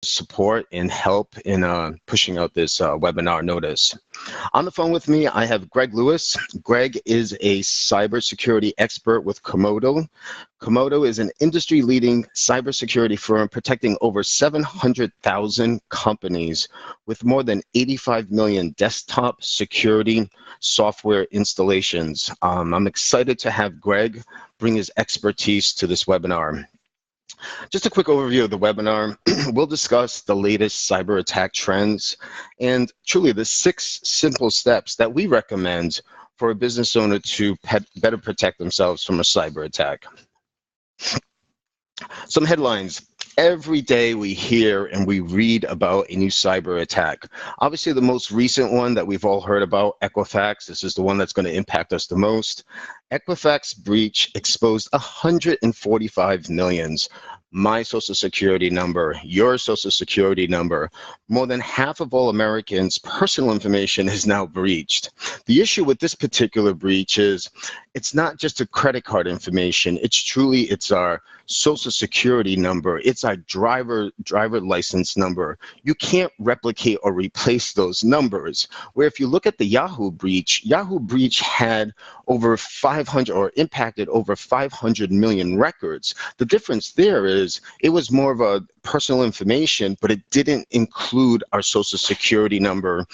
support and help in pushing out this webinar notice. On the phone with me, I have Greg Lewis. Greg is a cybersecurity expert with Komodo. Komodo is an industry-leading cybersecurity firm protecting over 700,000 companies with more than 85 million desktop security software installations. I'm excited to have Greg bring his expertise to this webinar. Just a quick overview of the webinar. We'll discuss the latest cyber attack trends and truly the 6 simple steps that we recommend for a business owner to better protect themselves from a cyber attack. Some headlines. Every day we hear and we read about a new cyber attack. Obviously, the most recent one that we've all heard about, Equifax, this is the one that's going to impact us the most. Equifax breach exposed 145 millions. My social security number, your social security number. More than half of all Americans' personal information is now breached. The issue with this particular breach is it's not just a credit card information. It's our social security number. It's our driver license number. You can't replicate or replace those numbers. Where if you look at the Yahoo breach had over 500 or impacted over 500 million records. The difference there is it was more of a personal information, but it didn't include our social security number,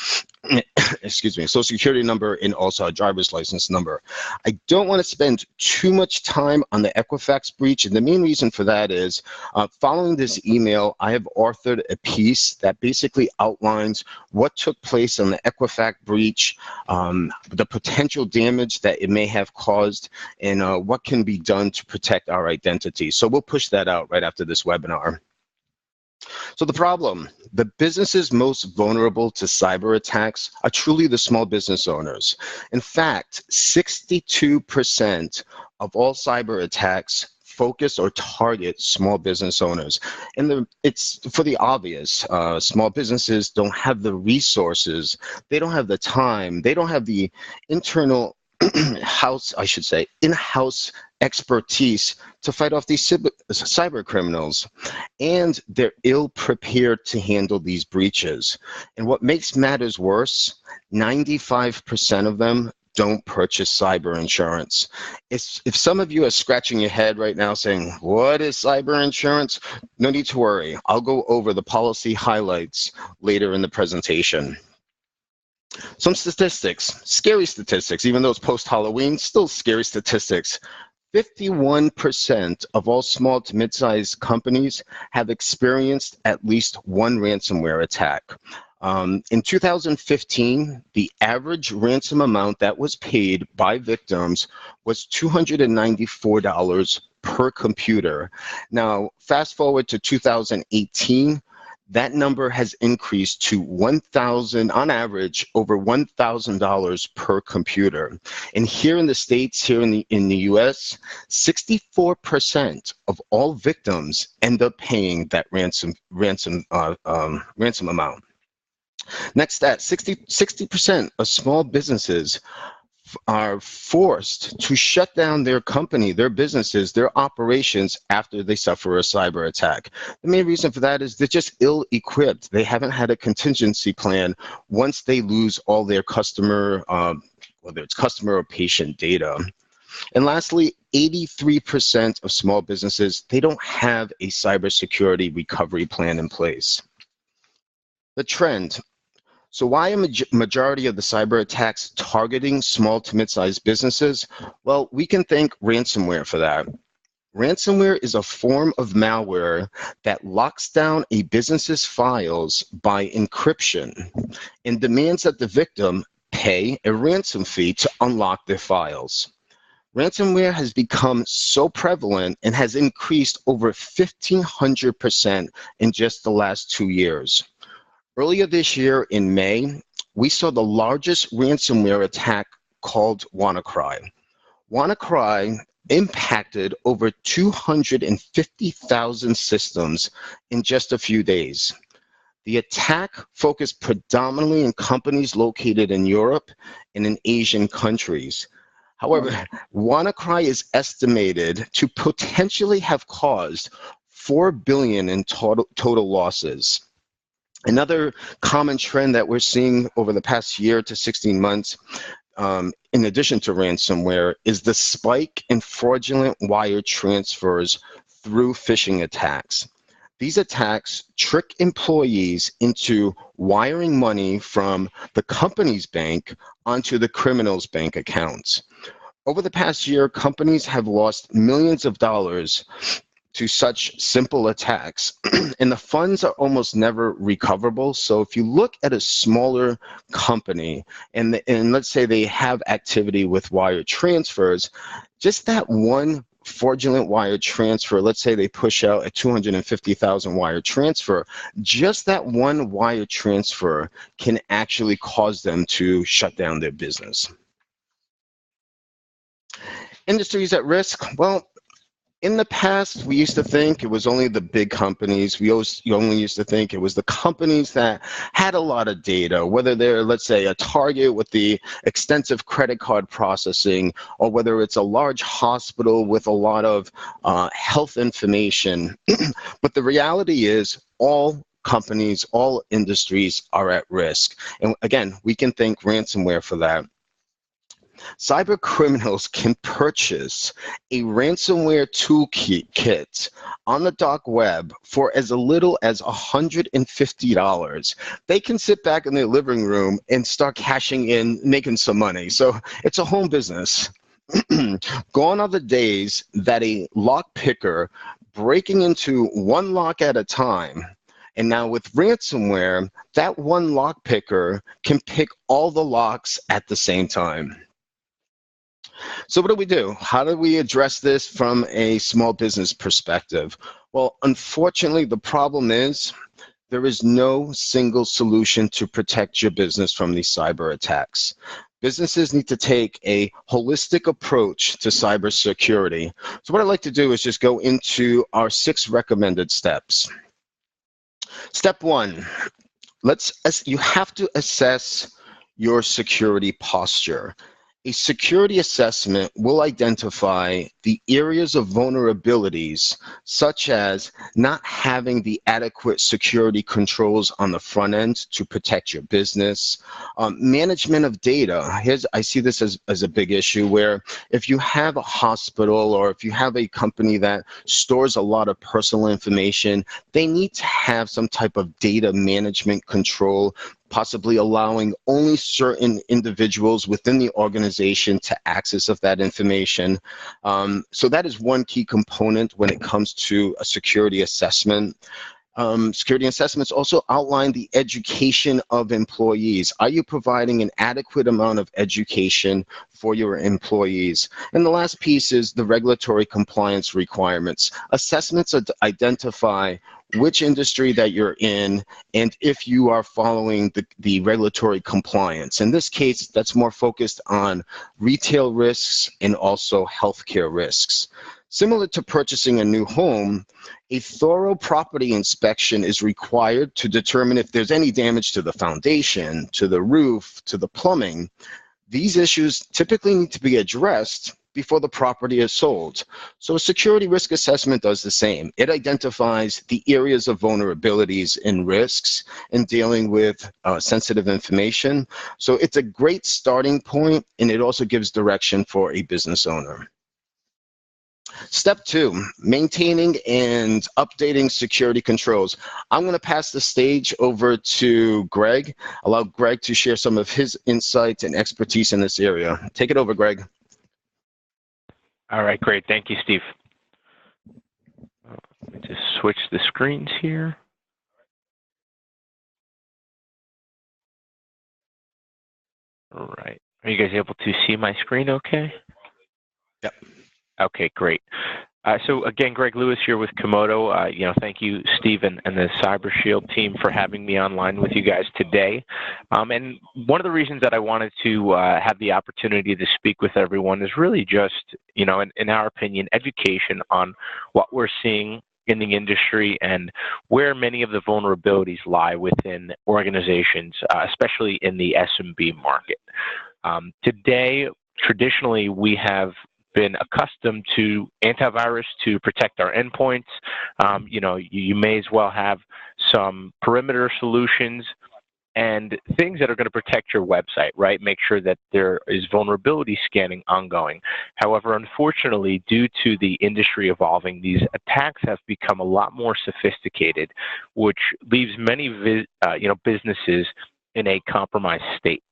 social security number and also our driver's license number. I don't want to spend too much time on the Equifax breach, and the main reason for that is following this email, I have authored a piece that basically outlines what took place on the Equifax breach, the potential damage that it may have caused, and what can be done to protect our identity. So we'll push that out right after this webinar. So the problem, the businesses most vulnerable to cyber attacks are truly the small business owners. In fact, 62% of all cyber attacks focus or target small business owners. And it's for the obvious. Small businesses don't have the resources, they don't have the time, they don't have the in-house expertise to fight off these cyber criminals, and they're ill-prepared to handle these breaches. And what makes matters worse, 95% of them don't purchase cyber insurance. If some of you are scratching your head right now saying, what is cyber insurance? No need to worry. I'll go over the policy highlights later in the presentation. Some statistics, scary statistics, even though it's post-Halloween, still scary statistics. 51% of all small to mid-sized companies have experienced at least one ransomware attack. In 2015, the average ransom amount that was paid by victims was $294 per computer. Now, fast forward to 2018, that number has increased to on average, over $1,000 per computer. And here in the States, here in the US, 64% of all victims end up paying that ransom amount. Next stat, 60% of small businesses are forced to shut down their company, their businesses, their operations after they suffer a cyber attack. The main reason for that is they're just ill-equipped. They haven't had a contingency plan once they lose all their customer, whether it's customer or patient data. And lastly, 83% of small businesses, they don't have a cybersecurity recovery plan in place. The trend. So why a majority of the cyber attacks targeting small to mid-sized businesses? Well, we can thank ransomware for that. Ransomware is a form of malware that locks down a business's files by encryption and demands that the victim pay a ransom fee to unlock their files. Ransomware has become so prevalent and has increased over 1,500% in just the last 2 years. Earlier this year in May, we saw the largest ransomware attack called WannaCry. WannaCry impacted over 250,000 systems in just a few days. The attack focused predominantly in companies located in Europe and in Asian countries. However, WannaCry is estimated to potentially have caused $4 billion in total losses. Another common trend that we're seeing over the past year to 16 months, in addition to ransomware, is the spike in fraudulent wire transfers through phishing attacks. These attacks trick employees into wiring money from the company's bank onto the criminal's bank accounts. Over the past year, companies have lost millions of dollars to such simple attacks, and the funds are almost never recoverable. So if you look at a smaller company and let's say they have activity with wire transfers, just that one fraudulent wire transfer, let's say they push out a 250,000 wire transfer, just that one wire transfer can actually cause them to shut down their business. Industries at risk. Well, in the past, we used to think it was only the big companies. You only used to think it was the companies that had a lot of data, whether they're, let's say, a Target with the extensive credit card processing, or whether it's a large hospital with a lot of health information. But the reality is all companies, all industries are at risk. And again, we can thank ransomware for that. Cyber criminals can purchase a ransomware toolkit on the dark web for as little as $150. They can sit back in their living room and start cashing in, making some money. So it's a home business. Gone are the days that a lock picker breaking into one lock at a time. And now with ransomware, that one lock picker can pick all the locks at the same time. So what do we do? How do we address this from a small business perspective? Well, unfortunately, the problem is there is no single solution to protect your business from these cyber attacks. Businesses need to take a holistic approach to cybersecurity. So what I'd like to do is just go into our 6 recommended steps. Step 1, you have to assess your security posture. A security assessment will identify the areas of vulnerabilities, such as not having the adequate security controls on the front end to protect your business. Management of data. I see this as a big issue where if you have a hospital or if you have a company that stores a lot of personal information, they need to have some type of data management control, possibly allowing only certain individuals within the organization to access of that information. So that is one key component when it comes to a security assessment. Security assessments also outline the education of employees. Are you providing an adequate amount of education for your employees? And the last piece is the regulatory compliance requirements. Assessments identify which industry that you're in and if you are following the regulatory compliance. In this case, that's more focused on retail risks and also healthcare risks. Similar to purchasing a new home, a thorough property inspection is required to determine if there's any damage to the foundation, to the roof, to the plumbing. These issues typically need to be addressed before the property is sold. So a security risk assessment does the same. It identifies the areas of vulnerabilities and risks in dealing with sensitive information. So it's a great starting point, and it also gives direction for a business owner. Step 2, maintaining and updating security controls. I'm going to pass the stage over to Greg. Allow Greg to share some of his insights and expertise in this area. Take it over, Greg. All right, great. Thank you, Steve. Let me just switch the screens here. All right. Are you guys able to see my screen okay? Yep. Okay, great. So again, Greg Lewis here with Komodo. Thank you, Steve, and the CyberShield team for having me online with you guys today. And one of the reasons that I wanted to have the opportunity to speak with everyone is really just, in our opinion, education on what we're seeing in the industry and where many of the vulnerabilities lie within organizations, especially in the SMB market. Today, traditionally, we have been accustomed to antivirus to protect our endpoints. You may as well have some perimeter solutions and things that are going to protect your website, right? Make sure that there is vulnerability scanning ongoing. However, unfortunately, due to the industry evolving, these attacks have become a lot more sophisticated, which leaves many businesses in a compromised state.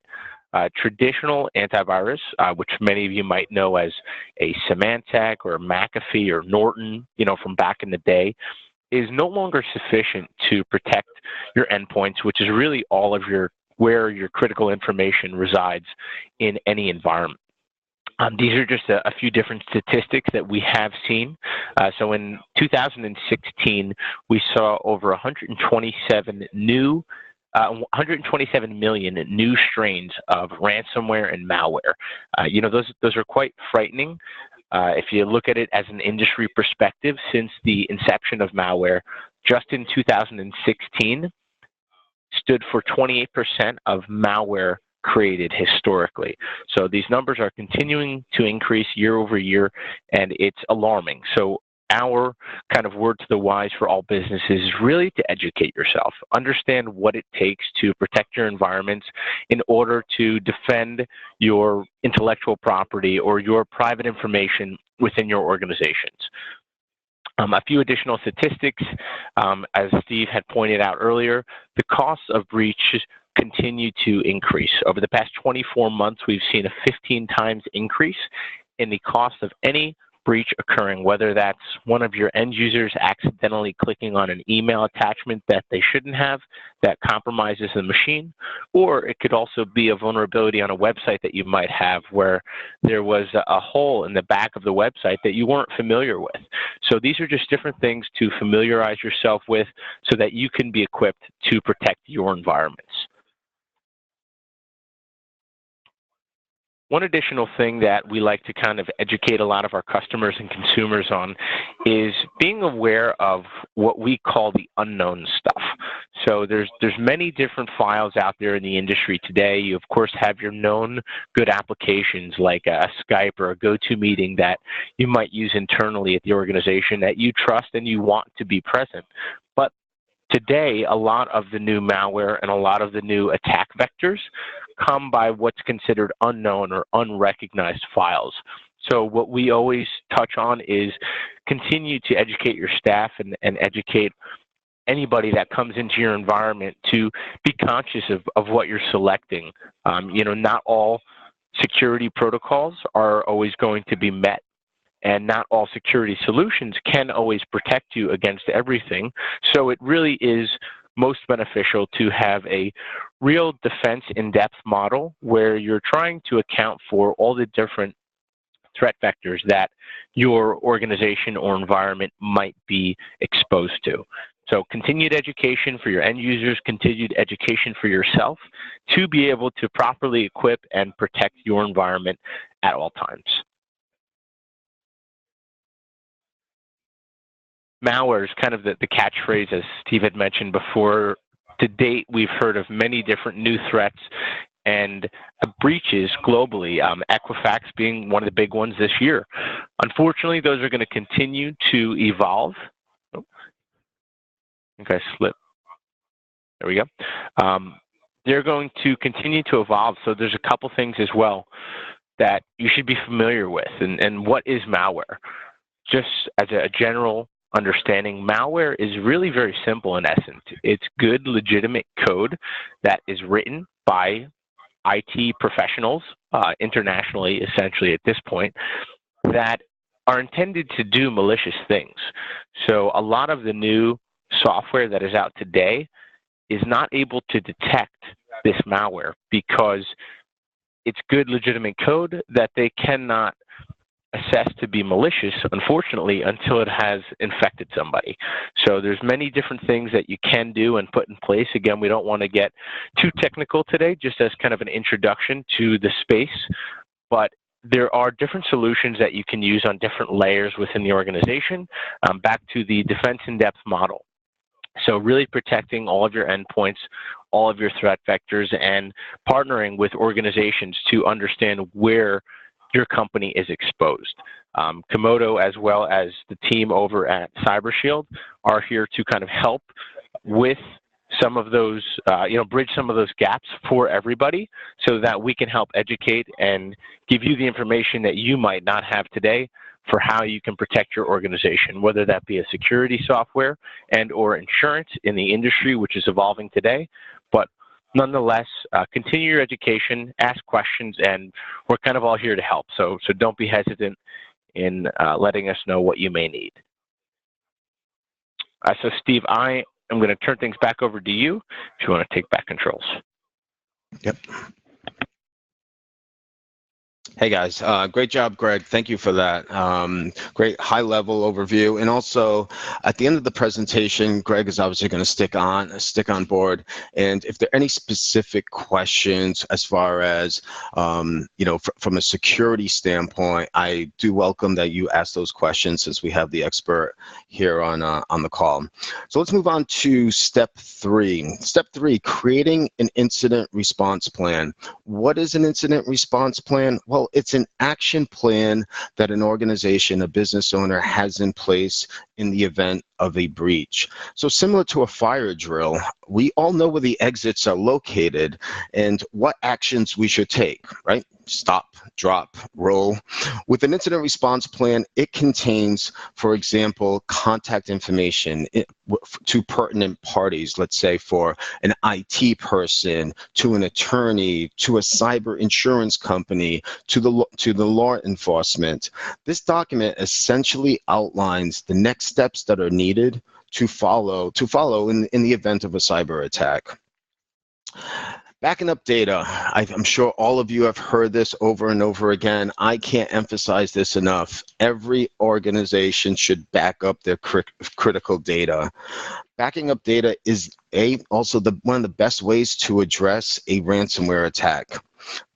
Traditional antivirus, which many of you might know as a Symantec or McAfee or Norton, from back in the day, is no longer sufficient to protect your endpoints, which is really all of where your critical information resides in any environment. These are just a few different statistics that we have seen. So in 2016, we saw over 127 million new strains of ransomware and malware. Those are quite frightening. If you look at it as an industry perspective, since the inception of malware, just in 2016, stood for 28% of malware created historically. So these numbers are continuing to increase year over year, and it's alarming. So our kind of word to the wise for all businesses is really to educate yourself. Understand what it takes to protect your environments in order to defend your intellectual property or your private information within your organizations. A few additional statistics, as Steve had pointed out earlier, the costs of breaches continue to increase. Over the past 24 months, we've seen a 15 times increase in the cost of any breach occurring, whether that's one of your end users accidentally clicking on an email attachment that they shouldn't have that compromises the machine, or it could also be a vulnerability on a website that you might have where there was a hole in the back of the website that you weren't familiar with. So these are just different things to familiarize yourself with so that you can be equipped to protect your environments. One additional thing that we like to kind of educate a lot of our customers and consumers on is being aware of what we call the unknown stuff. So there's many different files out there in the industry today. You, of course, have your known good applications like a Skype or a GoToMeeting that you might use internally at the organization that you trust and you want to be present. But today, a lot of the new malware and a lot of the new attack vectors come by what's considered unknown or unrecognized files. So what we always touch on is continue to educate your staff and educate anybody that comes into your environment to be conscious of what you're selecting. Not all security protocols are always going to be met, and not all security solutions can always protect you against everything. So it really is most beneficial to have a real defense in-depth model where you're trying to account for all the different threat vectors that your organization or environment might be exposed to. So continued education for your end users, continued education for yourself to be able to properly equip and protect your environment at all times. Malware is kind of the catchphrase, as Steve had mentioned before. To date, we've heard of many different new threats and breaches globally, Equifax being one of the big ones this year. Unfortunately, those are going to continue to evolve. Okay, slip. There we go. They're going to continue to evolve, so there's a couple things as well that you should be familiar with. And what is malware? Just as a general understanding, malware is really very simple in essence. It's good, legitimate code that is written by IT professionals internationally, essentially at this point, that are intended to do malicious things. So a lot of the new software that is out today is not able to detect this malware because it's good, legitimate code that they cannot assessed to be malicious, unfortunately, until it has infected somebody. So there's many different things that you can do and put in place. Again, we don't want to get too technical today, just as kind of an introduction to the space, but there are different solutions that you can use on different layers within the organization, back to the defense in-depth model. So really protecting all of your endpoints, all of your threat vectors, and partnering with organizations to understand where your company is exposed. Komodo, as well as the team over at CyberShield, are here to kind of help with some of those, bridge some of those gaps for everybody so that we can help educate and give you the information that you might not have today for how you can protect your organization, whether that be a security software and or insurance in the industry, which is evolving today. But nonetheless, continue your education, ask questions, and we're kind of all here to help. So don't be hesitant in letting us know what you may need. So Steve, I'm going to turn things back over to you if you want to take back controls. Yep. Hey guys, great job, Greg. Thank you for that. Great high-level overview, and also at the end of the presentation, Greg is obviously going to stick on board. And if there are any specific questions as far as from a security standpoint, I do welcome that you ask those questions since we have the expert here on the call. So let's move on to step 3. Step 3: creating an incident response plan. What is an incident response plan? Well, it's an action plan that an organization, a business owner, has in place in the event of a breach. So similar to a fire drill, we all know where the exits are located and what actions we should take, right? Stop, drop, roll. With an incident response plan, it contains, for example, contact information to pertinent parties, let's say for an IT person, to an attorney, to a cyber insurance company, to the law enforcement. This document essentially outlines the next steps that are needed to follow in the event of a cyber attack. Backing up data. I'm sure all of you have heard this over and over again. I can't emphasize this enough. Every organization should back up their critical data. Backing up data is also one of the best ways to address a ransomware attack.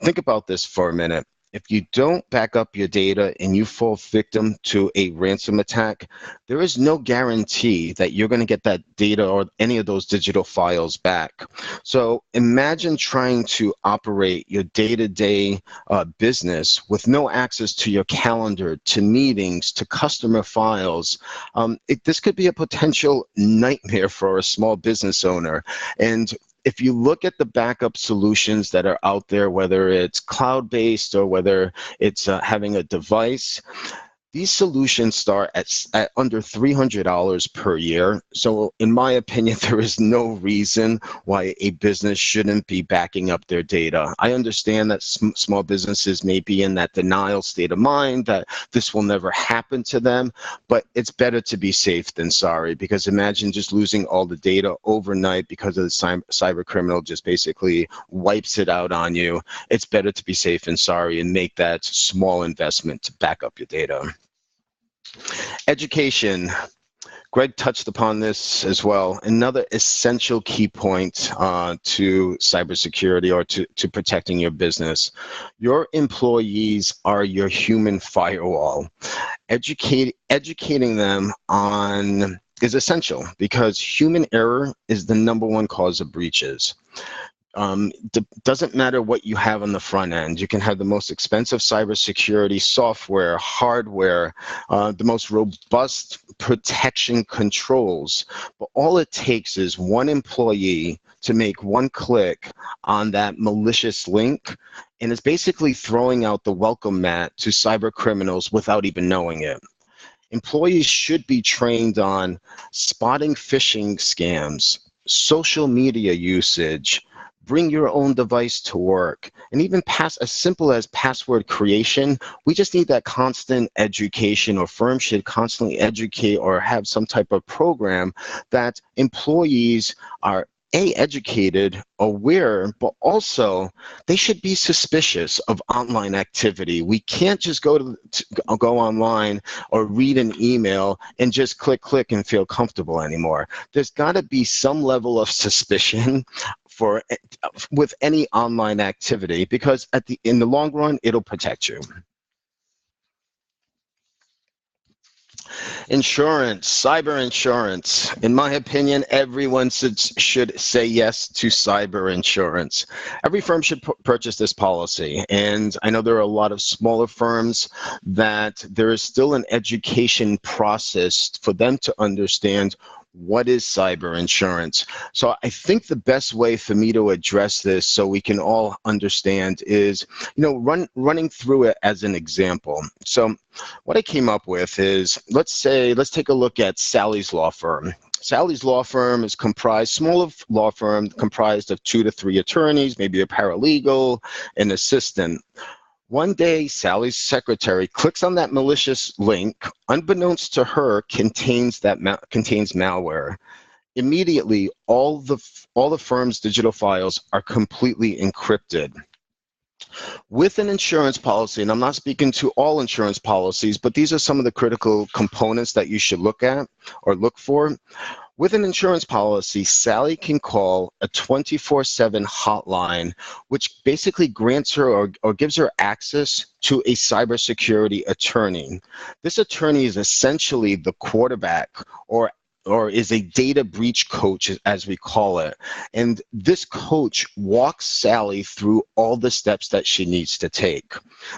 Think about this for a minute. If you don't back up your data and you fall victim to a ransom attack, there is no guarantee that you're going to get that data or any of those digital files back. So imagine trying to operate your day-to-day business with no access to your calendar, to meetings, to customer files. This could be a potential nightmare for a small business owner. And if you look at the backup solutions that are out there, whether it's cloud-based or whether it's having a device, these solutions start at under $300 per year. So in my opinion, there is no reason why a business shouldn't be backing up their data. I understand that small businesses may be in that denial state of mind that this will never happen to them, but it's better to be safe than sorry, because imagine just losing all the data overnight because of the cyber criminal just basically wipes it out on you. It's better to be safe than sorry and make that small investment to back up your data. Education. Greg touched upon this as well. Another essential key point to cybersecurity or to protecting your business. Your employees are your human firewall. Educating them is essential because human error is the #1 cause of breaches. Doesn't matter what you have on the front end. You can have the most expensive cybersecurity software, hardware, the most robust protection controls, but all it takes is one employee to make one click on that malicious link, and it's basically throwing out the welcome mat to cyber criminals without even knowing it. Employees should be trained on spotting phishing scams, social media usage, bring your own device to work, and even as simple as password creation. We just need that constant education, or firms should constantly educate or have some type of program that employees are educated, aware, but also they should be suspicious of online activity. We can't just go online or read an email and just click and feel comfortable anymore. There's got to be some level of suspicion with any online activity, because in the long run, it'll protect you. Insurance, cyber insurance. In my opinion, everyone should say yes to cyber insurance. Every firm should purchase this policy. And I know there are a lot of smaller firms that there is still an education process for them to understand what is cyber insurance. So I think the best way for me to address this so we can all understand is, running through it as an example. So what I came up with is, let's take a look at Sally's law firm. Sally's law firm is smaller law firm comprised of 2 to 3 attorneys, maybe a paralegal, an assistant. One day, Sally's secretary clicks on that malicious link, unbeknownst to her, contains malware. Immediately, all the firm's digital files are completely encrypted. With an insurance policy, and I'm not speaking to all insurance policies, but these are some of the critical components that you should look at or look for. With an insurance policy, Sally can call a 24/7 hotline, which basically grants her or gives her access to a cybersecurity attorney. This attorney is essentially the quarterback or is a data breach coach, as we call it. And this coach walks Sally through all the steps that she needs to take.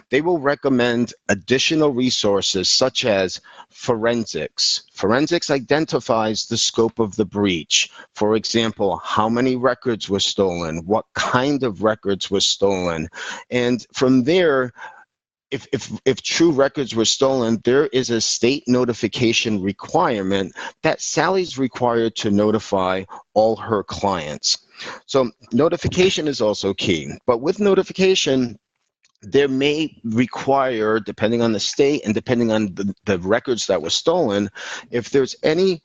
They will recommend additional resources such as forensics. Forensics identifies the scope of the breach. For example, how many records were stolen, what kind of records were stolen. And from there, if true records were stolen, there is a state notification requirement that Sally's required to notify all her clients. So notification is also key. But with notification, there may require, depending on the state and depending on the records that were stolen, if there's any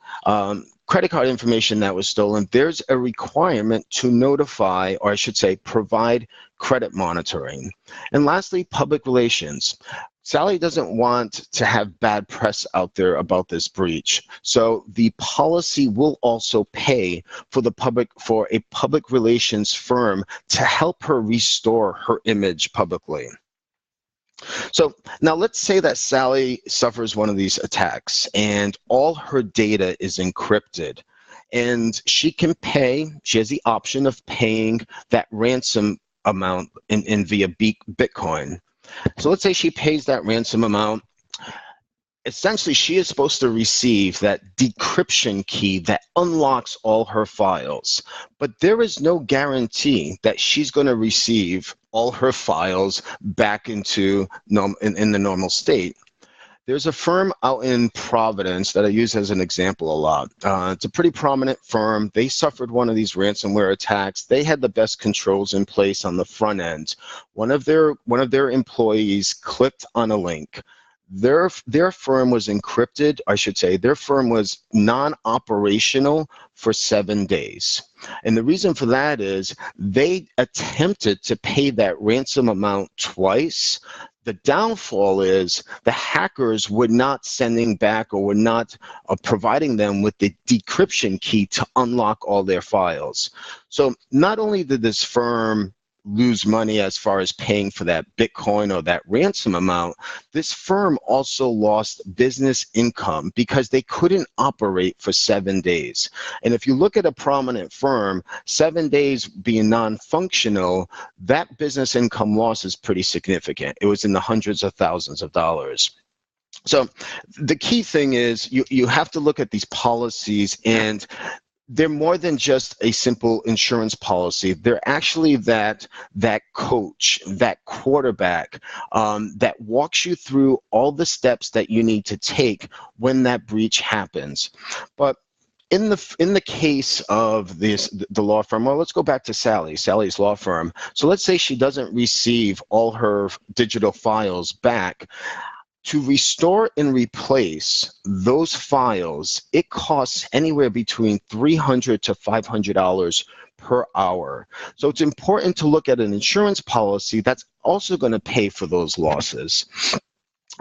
credit card information that was stolen, there's a requirement to notify, or I should say, provide credit monitoring. And lastly, public relations. Sally doesn't want to have bad press out there about this breach. So the policy will also pay for a public relations firm to help her restore her image publicly. So now let's say that Sally suffers one of these attacks and all her data is encrypted, and she has the option of paying that ransom amount via Bitcoin. So let's say she pays that ransom amount. Essentially, she is supposed to receive that decryption key that unlocks all her files. But there is no guarantee that she's going to receive all her files back into in the normal state. There's a firm out in Providence that I use as an example a lot. It's a pretty prominent firm. They suffered one of these ransomware attacks. They had the best controls in place on the front end. One of their employees clicked on a link. Their firm was encrypted, I should say, their firm was non-operational for 7 days. And the reason for that is they attempted to pay that ransom amount twice. The downfall is the hackers were not sending back or were not providing them with the decryption key to unlock all their files. So not only did this firm lose money as far as paying for that Bitcoin or that ransom amount, this firm also lost business income because they couldn't operate for 7 days. And if you look at a prominent firm, 7 days being non-functional, that business income loss is pretty significant. It was in the hundreds of thousands of dollars. So the key thing is you have to look at these policies, and they're more than just a simple insurance policy. They're actually that coach, that quarterback that walks you through all the steps that you need to take when that breach happens. But in the case of the law firm, well, let's go back to Sally's law firm. So let's say she doesn't receive all her digital files back. To restore and replace those files, it costs anywhere between $300 to $500 per hour. So it's important to look at an insurance policy that's also going to pay for those losses.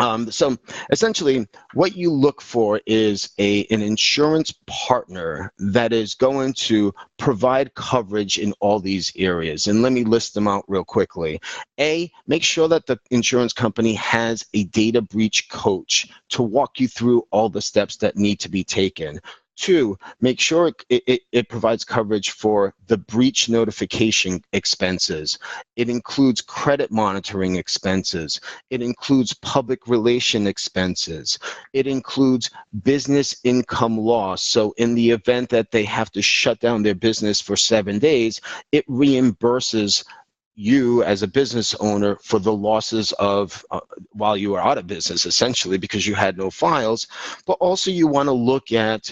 So essentially, what you look for is an insurance partner that is going to provide coverage in all these areas. And let me list them out real quickly. A, make sure that the insurance company has a data breach coach to walk you through all the steps that need to be taken. Two, make sure it provides coverage for the breach notification expenses. It includes credit monitoring expenses. It includes public relation expenses. It includes business income loss. So in the event that they have to shut down their business for 7 days, it reimburses you as a business owner for the losses of while you were out of business, essentially, because you had no files. But also you want to look at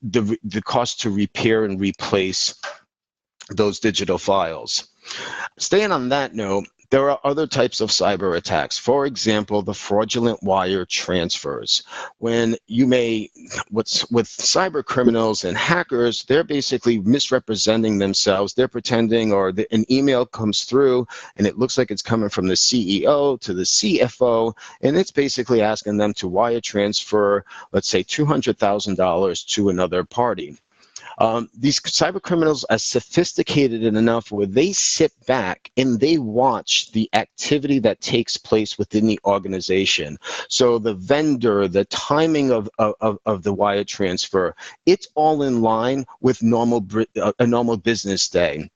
the cost to repair and replace those digital files. Staying on that note, there are other types of cyber attacks. For example, the fraudulent wire transfers. When you may, with cyber criminals and hackers, they're basically misrepresenting themselves. They're pretending, or an email comes through and it looks like it's coming from the CEO to the CFO, and it's basically asking them to wire transfer, let's say $200,000 to another party. These cyber criminals are sophisticated enough where they sit back and they watch the activity that takes place within the organization. So the vendor, the timing of the wire transfer, it's all in line with a normal business day.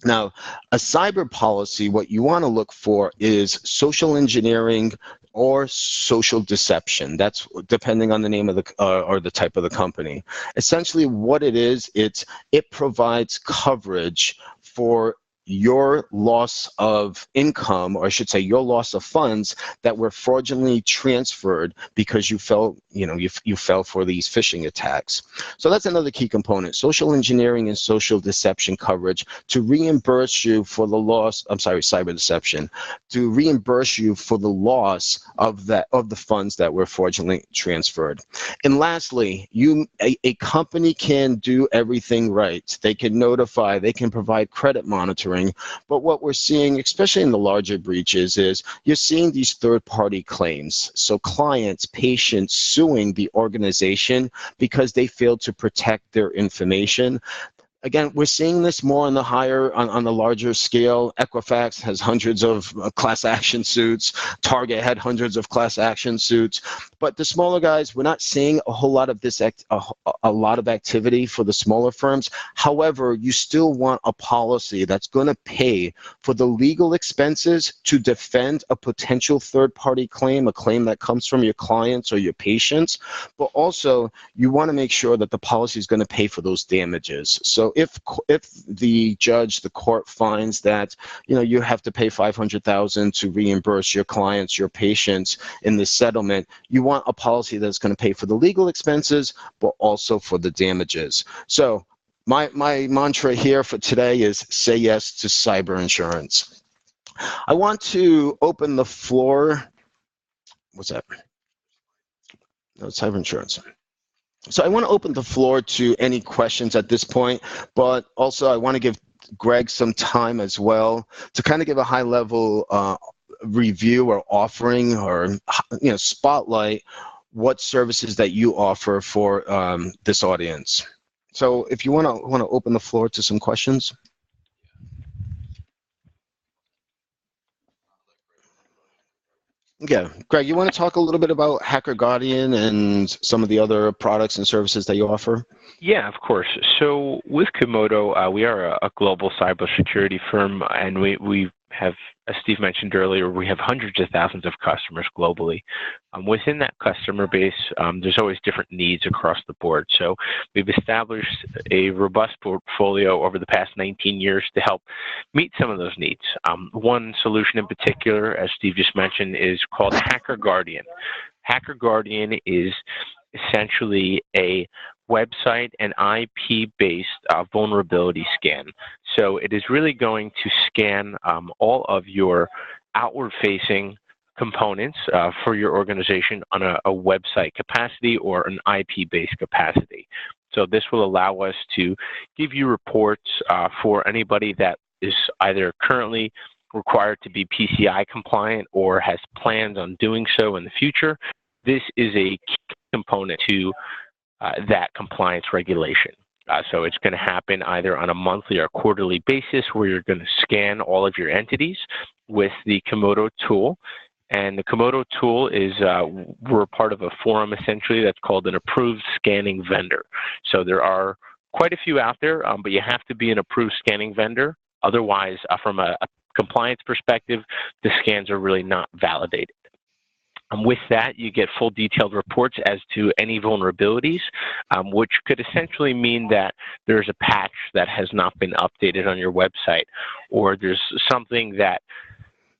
Now, a cyber policy, what you want to look for is social engineering or social deception. That's depending on the name of the or the type of the company. Essentially, what it is, it provides coverage for your loss of income, or I should say your loss of funds that were fraudulently transferred because you fell, you fell for these phishing attacks. So that's another key component: social engineering and social deception coverage to reimburse you for the loss. I'm sorry, cyber deception, to reimburse you for the loss of the funds that were fraudulently transferred. And lastly, a company can do everything right. They can notify, they can provide credit monitoring. But what we're seeing, especially in the larger breaches, is you're seeing these third-party claims. So clients, patients suing the organization because they failed to protect their information. Again, we're seeing this more on the on the larger scale. Equifax has hundreds of class action suits. Target had hundreds of class action suits. But the smaller guys, we're not seeing a whole lot of this, a lot of activity for the smaller firms. However, you still want a policy that's going to pay for the legal expenses to defend a potential third-party claim, a claim that comes from your clients or your patients. But also, you want to make sure that the policy is going to pay for those damages. So if the judge, the court finds that you have to pay $500,000 to reimburse your clients, your patients in this settlement, you want a policy that's going to pay for the legal expenses, but also for the damages. So my mantra here for today is say yes to cyber insurance. I want to open the floor. What's that? No, cyber insurance. So I want to open the floor to any questions at this point, but also I want to give Greg some time as well to kind of give a high-level review or offering, or spotlight what services that you offer for this audience. So if you want to open the floor to some questions. Yeah, Greg, you want to talk a little bit about Hacker Guardian and some of the other products and services that you offer? Yeah, of course. So with Komodo, we are a global cybersecurity firm, and we have, as Steve mentioned earlier, we have hundreds of thousands of customers globally. Within that customer base, there's always different needs across the board. So we've established a robust portfolio over the past 19 years to help meet some of those needs. One solution in particular, as Steve just mentioned, is called Hacker Guardian. Hacker Guardian is essentially a website and IP-based vulnerability scan. So it is really going to scan all of your outward-facing components for your organization on a website capacity or an IP-based capacity. So this will allow us to give you reports for anybody that is either currently required to be PCI compliant or has plans on doing so in the future, this is a key component to that compliance regulation. So it's going to happen either on a monthly or quarterly basis where you're going to scan all of your entities with the Komodo tool. And the Komodo tool is, we're part of a forum essentially that's called an approved scanning vendor. So there are quite a few out there, but you have to be an approved scanning vendor. Otherwise, from a compliance perspective, the scans are really not validated. With that, you get full detailed reports as to any vulnerabilities, which could essentially mean that there's a patch that has not been updated on your website, or there's something that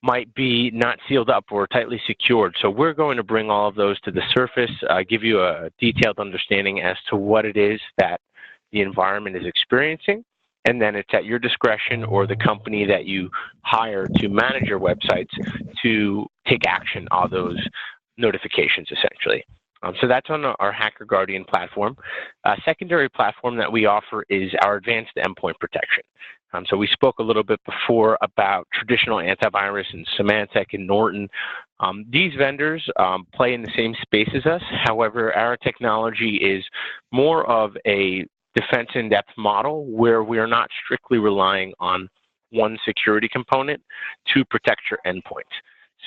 might be not sealed up or tightly secured. So we're going to bring all of those to the surface, give you a detailed understanding as to what it is that the environment is experiencing, and then it's at your discretion or the company that you hire to manage your websites to take action on those notifications, essentially. So that's on our Hacker Guardian platform. A secondary platform that we offer is our advanced endpoint protection. So we spoke a little bit before about traditional antivirus and Symantec and Norton. These vendors play in the same space as us. However, our technology is more of a defense in-depth model where we are not strictly relying on one security component to protect your endpoints.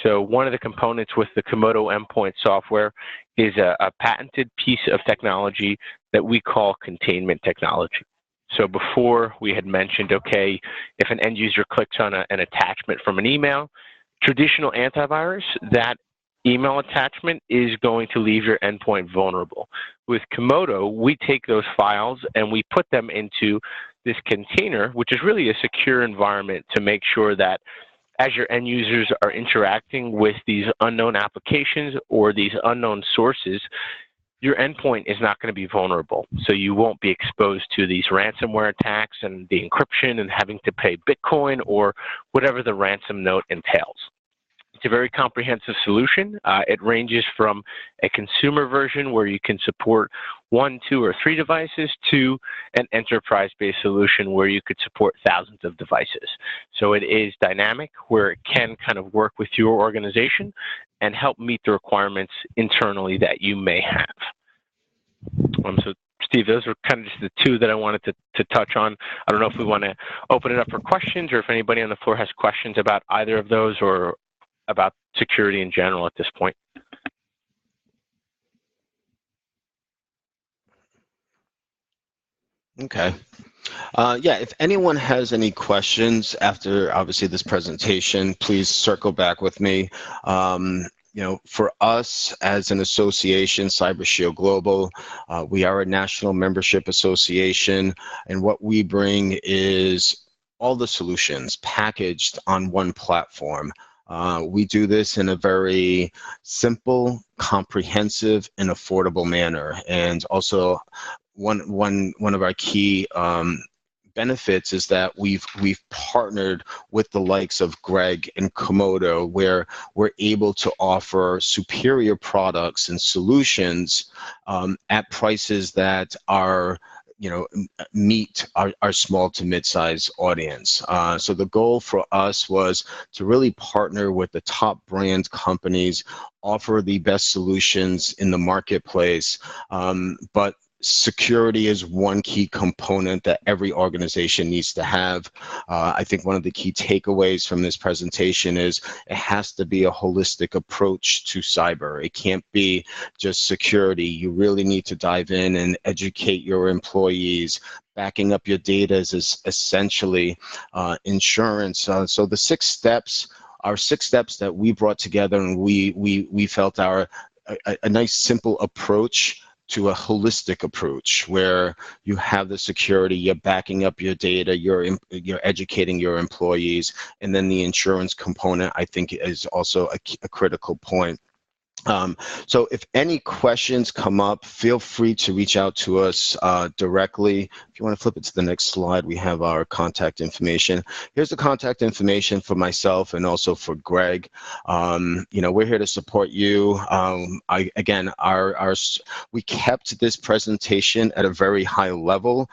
So one of the components with the Komodo endpoint software is a patented piece of technology that we call containment technology. So before we had mentioned, okay, if an end user clicks on an attachment from an email, traditional antivirus, that email attachment is going to leave your endpoint vulnerable. With Komodo, we take those files and we put them into this container, which is really a secure environment to make sure that as your end users are interacting with these unknown applications or these unknown sources, your endpoint is not going to be vulnerable. So you won't be exposed to these ransomware attacks and the encryption and having to pay Bitcoin or whatever the ransom note entails. It's a very comprehensive solution. It ranges from a consumer version where you can support 1, 2, or 3 devices to an enterprise-based solution where you could support thousands of devices. So it is dynamic where it can kind of work with your organization and help meet the requirements internally that you may have. So Steve, those are kind of just the 2 that I wanted to touch on. I don't know if we want to open it up for questions or if anybody on the floor has questions about either of those or about security in general at this point. Okay. Yeah, if anyone has any questions after, obviously, this presentation, please circle back with me. You know, for us as an association, CyberShield Global, we are a national membership association, and what we bring is all the solutions packaged on one platform. We do this in a very simple, comprehensive, and affordable manner. And also, one of our key benefits is that we've partnered with the likes of Greg and Komodo, where we're able to offer superior products and solutions at prices that are, you know, meet our small to mid-size audience. So the goal for us was to really partner with the top brand companies, offer the best solutions in the marketplace, but security is one key component that every organization needs to have. I think one of the key takeaways from this presentation is it has to be a holistic approach to cyber. It can't be just security. You really need to dive in and educate your employees. Backing up your data is essentially insurance. So the 6 steps are 6 steps that we brought together, and we felt are a nice simple approach to a holistic approach where you have the security, you're backing up your data, you're educating your employees, and then the insurance component, I think, is also a critical point. So if any questions come up, feel free to reach out to us directly. If you want to flip it to the next slide, we have our contact information. Here's the contact information for myself and also for Greg. We're here to support you. Again, we kept this presentation at a very high level.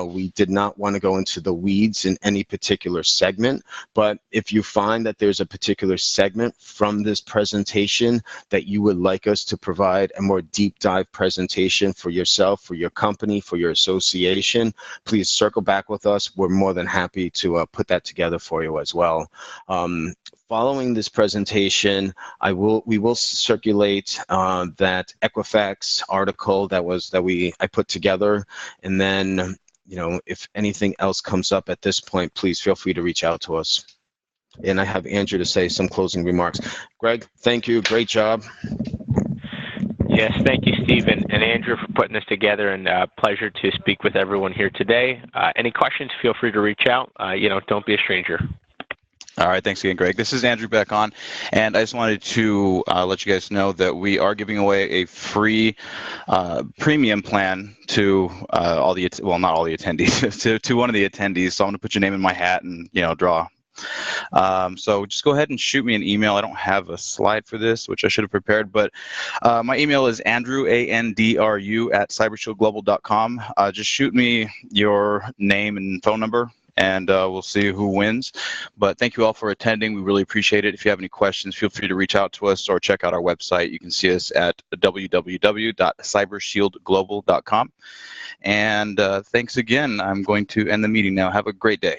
We did not want to go into the weeds in any particular segment, but if you find that there's a particular segment from this presentation that you would like us to provide a more deep dive presentation for yourself, for your company, for your association, please circle back with us. We're more than happy to put that together for you as well. Following this presentation, we will circulate that Equifax article I put together, and then if anything else comes up at this point, please feel free to reach out to us. And I have Andrew to say some closing remarks. Greg, thank you. Great job. Yes, thank you, Steve and Andrew, for putting this together, and pleasure to speak with everyone here today. Any questions, feel free to reach out. Don't be a stranger. All right, thanks again, Greg. This is Andrew back on, and I just wanted to let you guys know that we are giving away a free premium plan to not all the attendees, to one of the attendees. So I'm going to put your name in my hat and draw. So just go ahead and shoot me an email. I don't have a slide for this, which I should have prepared, but my email is Andrew, ANDRU, @cybershieldglobal.com. Just shoot me your name and phone number, and we'll see who wins. But thank you all for attending. We really appreciate it. If you have any questions, feel free to reach out to us or check out our website. You can see us at www.cybershieldglobal.com. And thanks again. I'm going to end the meeting now. Have a great day.